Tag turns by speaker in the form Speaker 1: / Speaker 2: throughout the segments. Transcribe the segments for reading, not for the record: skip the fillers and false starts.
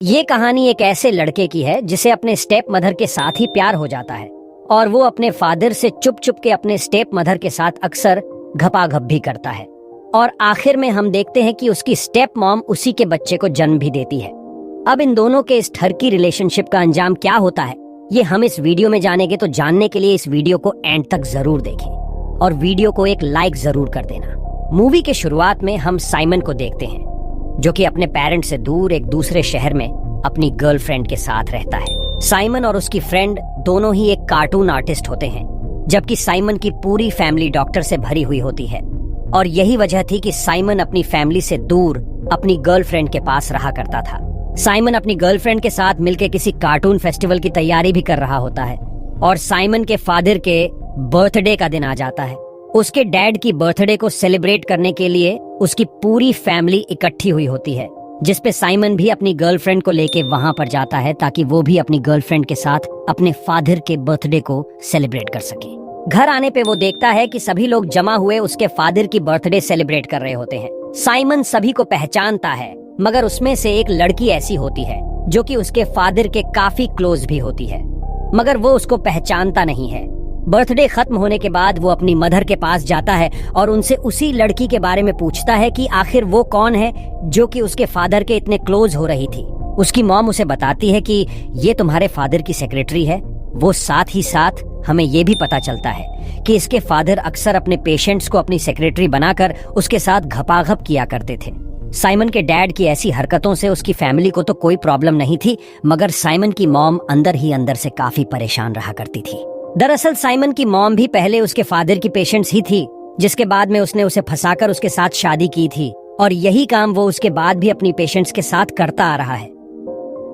Speaker 1: ये कहानी एक ऐसे लड़के की है जिसे अपने स्टेप मदर के साथ ही प्यार हो जाता है और वो अपने फादर से चुप चुप के अपने स्टेप मदर के साथ अक्सर घपाघप भी करता है। और आखिर में हम देखते हैं कि उसकी स्टेप मॉम उसी के बच्चे को जन्म भी देती है। अब इन दोनों के इस ठरकी रिलेशनशिप का अंजाम क्या होता है ये हम इस वीडियो में जानेंगे, तो जानने के लिए इस वीडियो को एंड तक जरूर देखें और वीडियो को एक लाइक जरूर कर देना। मूवी के शुरुआत में हम साइमन को देखते हैं जो कि अपने पेरेंट्स से दूर एक दूसरे शहर में अपनी गर्लफ्रेंड के साथ रहता है। साइमन और उसकी फ्रेंड दोनों ही एक कार्टून आर्टिस्ट होते हैं, जबकि साइमन की पूरी फैमिली डॉक्टर से भरी हुई होती है। और यही वजह थी कि साइमन अपनी फैमिली से दूर अपनी गर्लफ्रेंड के पास रहा करता था। साइमन अपनी गर्लफ्रेंड के साथ मिलकर किसी कार्टून फेस्टिवल की तैयारी भी कर रहा होता है और साइमन के फादर के बर्थडे का दिन आ जाता है। उसके डैड की बर्थडे को सेलिब्रेट करने के लिए उसकी पूरी फैमिली इकट्ठी हुई होती है, जिसपे साइमन भी अपनी गर्लफ्रेंड को लेके वहां पर जाता है ताकि वो भी अपनी गर्लफ्रेंड के साथ अपने फादर के बर्थडे को सेलिब्रेट कर सके। घर आने पे वो देखता है कि सभी लोग जमा हुए उसके फादर की बर्थडे सेलिब्रेट कर रहे होते हैं। साइमन सभी को पहचानता है, मगर उसमें से एक लड़की ऐसी होती है जो कि उसके फादर के काफी क्लोज भी होती है, मगर वो उसको पहचानता नहीं है। बर्थडे खत्म होने के बाद वो अपनी मदर के पास जाता है और उनसे उसी लड़की के बारे में पूछता है कि आखिर वो कौन है जो कि उसके फादर के इतने क्लोज हो रही थी। उसकी मॉम उसे बताती है कि ये तुम्हारे फादर की सेक्रेटरी है। वो साथ ही साथ हमें ये भी पता चलता है कि इसके फादर अक्सर अपने पेशेंट्स को अपनी सेक्रेटरी बनाकर उसके साथ घपाघप किया करते थे। साइमन के डैड की ऐसी हरकतों से उसकी फैमिली को तो कोई प्रॉब्लम नहीं थी, मगर साइमन की मॉम अंदर ही अंदर से काफी परेशान रहा करती थी। दरअसल साइमन की मॉम भी पहले उसके फादर की पेशेंट्स ही थी, जिसके बाद में उसने उसे फंसाकर उसके साथ शादी की थी और यही काम वो उसके बाद भी अपनी पेशेंट्स के साथ करता आ रहा है।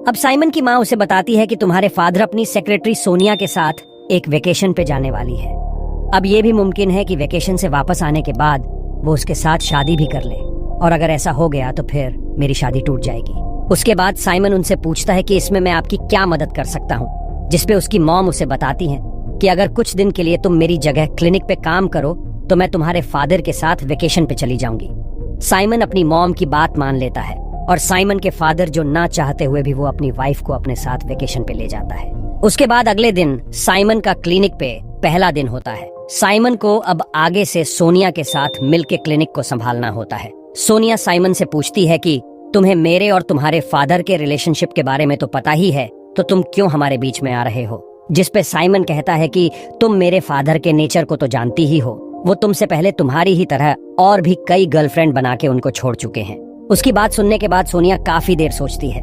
Speaker 1: अब साइमन की माँ उसे बताती है कि तुम्हारे फादर अपनी सेक्रेटरी सोनिया के साथ एक वेकेशन पे जाने वाली है। अब ये भी मुमकिन है कि वेकेशन से वापस आने के बाद वो उसके साथ शादी भी कर ले, और अगर ऐसा हो गया तो फिर मेरी शादी टूट जाएगी। उसके बाद साइमन उनसे पूछता है कि इसमें मैं आपकी क्या मदद कर सकता हूँ, जिसपे उसकी मॉम उसे बताती है कि अगर कुछ दिन के लिए तुम मेरी जगह क्लिनिक पे काम करो तो मैं तुम्हारे फादर के साथ वेकेशन पे चली जाऊंगी। साइमन अपनी मॉम की बात मान लेता है और साइमन के फादर जो ना चाहते हुए भी वो अपनी वाइफ को अपने साथ वेकेशन पे ले जाता है। उसके बाद अगले दिन साइमन का क्लिनिक पे पहला दिन होता है। साइमन को अब आगे से सोनिया के साथ मिलके क्लिनिक को संभालना होता है। सोनिया साइमन से पूछती है कि तुम्हें मेरे और तुम्हारे फादर के रिलेशनशिप के बारे में तो पता ही है, तो तुम क्यों हमारे बीच में आ रहे हो? जिसपे साइमन कहता है कि तुम मेरे फादर के नेचर को तो जानती ही हो, वो तुमसे पहले तुम्हारी ही तरह और भी कई गर्लफ्रेंड बना के उनको छोड़ चुके हैं। उसकी बात सुनने के बाद सोनिया काफी देर सोचती है,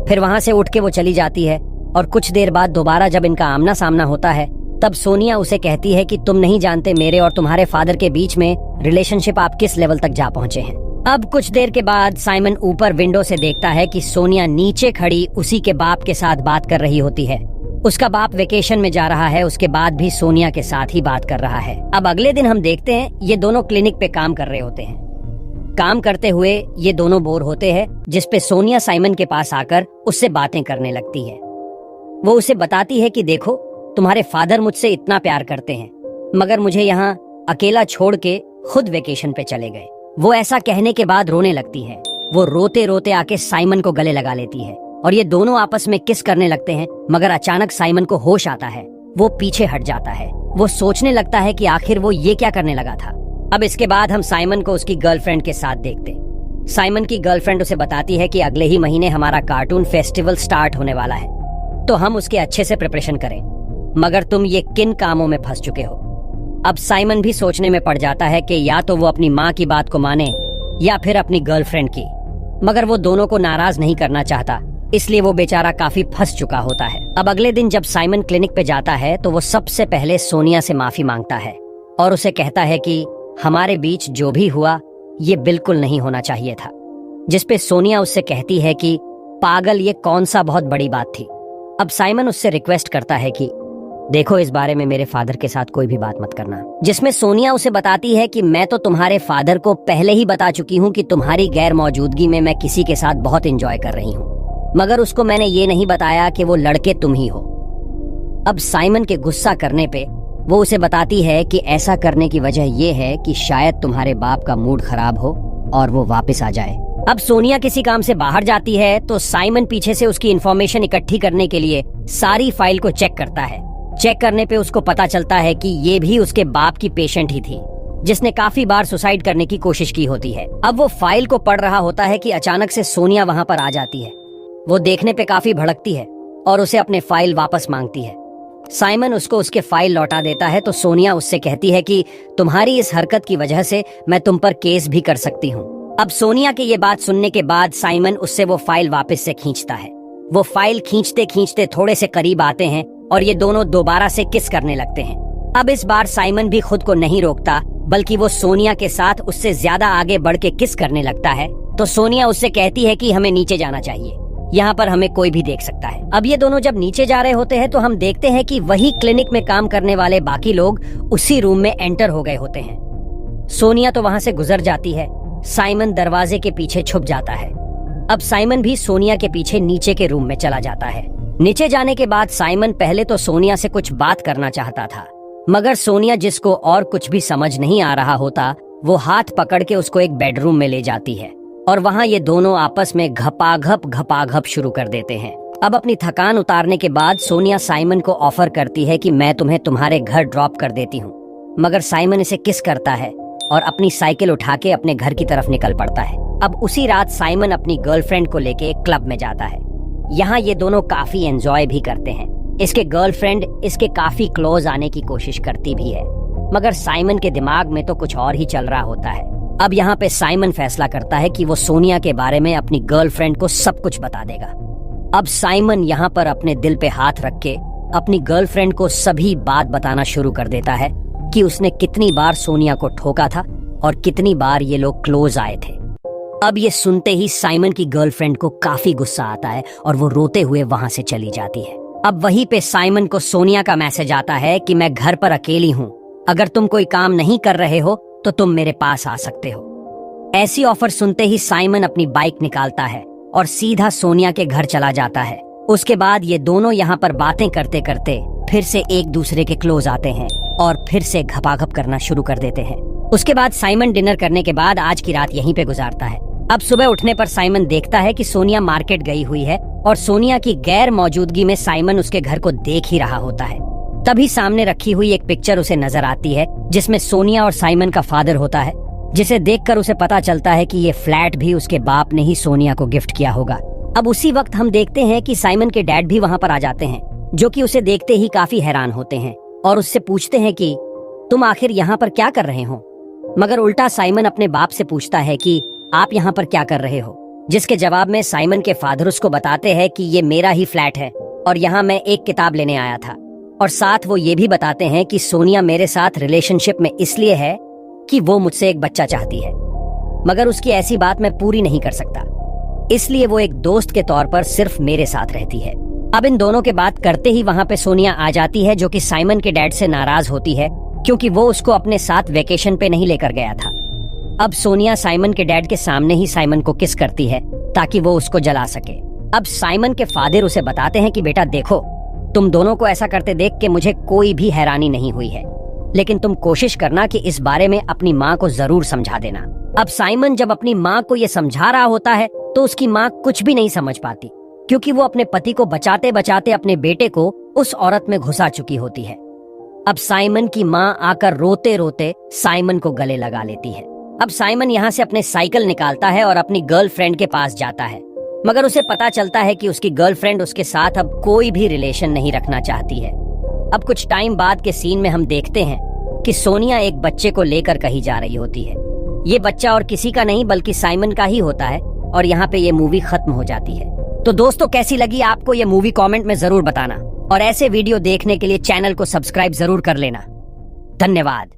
Speaker 1: फिर वहां से उठ के वो चली जाती है और कुछ देर बाद दोबारा जब इनका आमना सामना होता है तब सोनिया उसे कहती है कि तुम नहीं जानते मेरे और तुम्हारे फादर के बीच में रिलेशनशिप आप किस लेवल तक जा पहुंचे हैं। अब कुछ देर के बाद साइमन ऊपर विंडो से देखता है कि सोनिया नीचे खड़ी उसी के बाप के साथ बात कर रही होती है। उसका बाप वेकेशन में जा रहा है, उसके बाद भी सोनिया के साथ ही बात कर रहा है। अब अगले दिन हम देखते हैं ये दोनों क्लिनिक पे काम कर रहे होते हैं। काम करते हुए ये दोनों बोर होते हैं, जिसपे सोनिया साइमन के पास आकर उससे बातें करने लगती है। वो उसे बताती है कि देखो तुम्हारे फादर मुझसे इतना प्यार करते हैं, मगर मुझे यहाँ अकेला छोड़ के खुद वेकेशन पे चले गए। वो ऐसा कहने के बाद रोने लगती है। वो रोते रोते आके साइमन को गले लगा लेती है और ये दोनों आपस में किस करने लगते हैं, मगर अचानक साइमन को होश आता है। वो पीछे हट जाता है। वो सोचने लगता है कि आखिर वो ये क्या करने लगा था। अब इसके बाद हम साइमन को उसकी गर्लफ्रेंड के साथ देखते। साइमन की गर्लफ्रेंड उसे बताती है कि अगले ही महीने हमारा कार्टून फेस्टिवल स्टार्ट होने वाला है, तो हम उसके अच्छे से प्रिपरेशन करें, मगर तुम ये किन कामों में फंस चुके हो। अब साइमन भी सोचने में पड़ जाता है कि या तो वो अपनी माँ की बात को माने या फिर अपनी गर्लफ्रेंड की, मगर वो दोनों को नाराज नहीं करना चाहता, इसलिए वो बेचारा काफी फंस चुका होता है। अब अगले दिन जब साइमन क्लिनिक पे जाता है तो वो सबसे पहले सोनिया से माफी मांगता है और उसे कहता है कि हमारे बीच जो भी हुआ ये बिल्कुल नहीं होना चाहिए था। जिसपे सोनिया उससे कहती है कि पागल, ये कौन सा बहुत बड़ी बात थी। अब साइमन उससे रिक्वेस्ट करता है कि देखो इस बारे में मेरे फादर के साथ कोई भी बात मत करना। जिसमें सोनिया उसे बताती है कि मैं तो तुम्हारे फादर को पहले ही बता चुकी हूँ कि तुम्हारी गैर मौजूदगी में मैं किसी के साथ बहुत एंजॉय कर रही हूँ, मगर उसको मैंने ये नहीं बताया कि वो लड़के तुम ही हो। अब साइमन के गुस्सा करने पे वो उसे बताती है कि ऐसा करने की वजह ये है कि शायद तुम्हारे बाप का मूड खराब हो और वो वापस आ जाए। अब सोनिया किसी काम से बाहर जाती है तो साइमन पीछे से उसकी इन्फॉर्मेशन इकट्ठी करने के लिए सारी फाइल को चेक करता है। चेक करने पे उसको पता चलता है कि ये भी उसके बाप की पेशेंट ही थी, जिसने काफी बार सुसाइड करने की कोशिश की होती है। अब वो फाइल को पढ़ रहा होता है कि अचानक से सोनिया वहाँ पर आ जाती है। वो देखने पे काफी भड़कती है और उसे अपने फाइल वापस मांगती है। साइमन उसको उसके फाइल लौटा देता है तो सोनिया उससे कहती है कि तुम्हारी इस हरकत की वजह से मैं तुम पर केस भी कर सकती हूँ। अब सोनिया के ये बात सुनने के बाद साइमन उससे वो फाइल वापस से खींचता है। वो फाइल खींचते खींचते थोड़े से करीब आते हैं और ये दोनों दोबारा से किस करने लगते हैं। अब इस बार साइमन भी खुद को नहीं रोकता, बल्कि वो सोनिया के साथ उससे ज्यादा आगे बढ़ के किस करने लगता है। तो सोनिया उससे कहती है कि हमें नीचे जाना चाहिए, यहाँ पर हमें कोई भी देख सकता है। अब ये दोनों जब नीचे जा रहे होते हैं तो हम देखते हैं कि वही क्लिनिक में काम करने वाले बाकी लोग उसी रूम में एंटर हो गए होते हैं। सोनिया तो वहाँ से गुजर जाती है। साइमन दरवाजे के पीछे छुप जाता है। अब साइमन भी सोनिया के पीछे नीचे के रूम में चला जाता है। नीचे जाने के बाद साइमन पहले तो सोनिया से कुछ बात करना चाहता था, मगर सोनिया, जिसको और कुछ भी समझ नहीं आ रहा होता, वो हाथ पकड़ के उसको एक बेडरूम में ले जाती है और वहाँ ये दोनों आपस में घपाघप शुरू कर देते हैं। अब अपनी थकान उतारने के बाद सोनिया साइमन को ऑफर करती है कि मैं तुम्हें तुम्हारे घर ड्रॉप कर देती हूँ, मगर साइमन इसे किस करता है और अपनी साइकिल उठा के अपने घर की तरफ निकल पड़ता है। अब उसी रात साइमन अपनी गर्लफ्रेंड को लेके एक क्लब में जाता है। यहाँ ये दोनों काफी एंजॉय भी करते हैं। इसके गर्लफ्रेंड इसके काफी क्लोज आने की कोशिश करती भी है, मगर साइमन के दिमाग में तो कुछ और ही चल रहा होता है। अब यहाँ पे साइमन फैसला करता है कि वो सोनिया के बारे में अपनी गर्लफ्रेंड को सब कुछ बता देगा। अब साइमन यहाँ पर अपने दिल पे हाथ रख के अपनी गर्लफ्रेंड को सभी बात बताना शुरू कर देता है कि उसने कितनी बार सोनिया को ठोका था और कितनी बार ये लोग क्लोज आए थे। अब ये सुनते ही साइमन की गर्लफ्रेंड को काफी गुस्सा आता है और वो रोते हुए वहां से चली जाती है। अब वहीं पे साइमन को सोनिया का मैसेज आता है कि मैं घर पर अकेली हूँ, अगर तुम कोई काम नहीं कर रहे हो तो तुम मेरे पास आ सकते हो। ऐसी ऑफर सुनते ही साइमन अपनी बाइक निकालता है और सीधा सोनिया के घर चला जाता है। उसके बाद ये दोनों यहाँ पर बातें करते करते फिर से एक दूसरे के क्लोज आते हैं और फिर से घपाघप करना शुरू कर देते हैं। उसके बाद साइमन डिनर करने के बाद आज की रात यहीं पे गुजारता है। अब सुबह उठने पर साइमन देखता है कि सोनिया मार्केट गई हुई है और सोनिया की गैर मौजूदगी में साइमन उसके घर को देख ही रहा होता है। तभी सामने रखी हुई एक पिक्चर उसे नजर आती है जिसमें सोनिया और साइमन का फादर होता है, जिसे देखकर उसे पता चलता है कि ये फ्लैट भी उसके बाप ने ही सोनिया को गिफ्ट किया होगा। अब उसी वक्त हम देखते हैं कि साइमन के डैड भी वहाँ पर आ जाते हैं, जो कि उसे देखते ही काफी हैरान होते हैं और उससे पूछते हैं कि तुम आखिर यहाँ पर क्या कर रहे हो। मगर उल्टा साइमन अपने बाप से पूछता है कि आप यहाँ पर क्या कर रहे हो, जिसके जवाब में साइमन के फादर उसको बताते हैं कि ये मेरा ही फ्लैट है और यहाँ मैं एक किताब लेने आया था। और साथ वो ये भी बताते हैं कि सोनिया मेरे साथ रिलेशनशिप में इसलिए है कि वो मुझसे एक बच्चा चाहती है, मगर उसकी ऐसी बात मैं पूरी नहीं कर सकता, इसलिए वो एक दोस्त के तौर पर सिर्फ मेरे साथ रहती है। अब इन दोनों के बात करते ही वहाँ पे सोनिया आ जाती है, जो कि साइमन के डैड से नाराज होती है क्योंकि वो उसको अपने साथ वेकेशन पे नहीं लेकर गया था। अब सोनिया साइमन के डैड के सामने ही साइमन को किस करती है ताकि वो उसको जला सके। अब साइमन के फादर उसे बताते हैं कि बेटा देखो, तुम दोनों को ऐसा करते देख के मुझे कोई भी हैरानी नहीं हुई है, लेकिन तुम कोशिश करना कि इस बारे में अपनी माँ को जरूर समझा देना। अब साइमन जब अपनी माँ को ये समझा रहा होता है तो उसकी माँ कुछ भी नहीं समझ पाती, क्योंकि वो अपने पति को बचाते बचाते अपने बेटे को उस औरत में घुसा चुकी होती है। अब साइमन की माँ आकर रोते रोते साइमन को गले लगा लेती है। अब साइमन यहाँ से अपने साइकिल निकालता है और अपनी गर्लफ्रेंड के पास जाता है, मगर उसे पता चलता है कि उसकी गर्लफ्रेंड उसके साथ अब कोई भी रिलेशन नहीं रखना चाहती है। अब कुछ टाइम बाद के सीन में हम देखते हैं कि सोनिया एक बच्चे को लेकर कहीं जा रही होती है। ये बच्चा और किसी का नहीं बल्कि साइमन का ही होता है और यहाँ पे ये मूवी खत्म हो जाती है। तो दोस्तों, कैसी लगी आपको ये मूवी कमेंट में जरूर बताना और ऐसे वीडियो देखने के लिए चैनल को सब्सक्राइब जरूर कर लेना। धन्यवाद।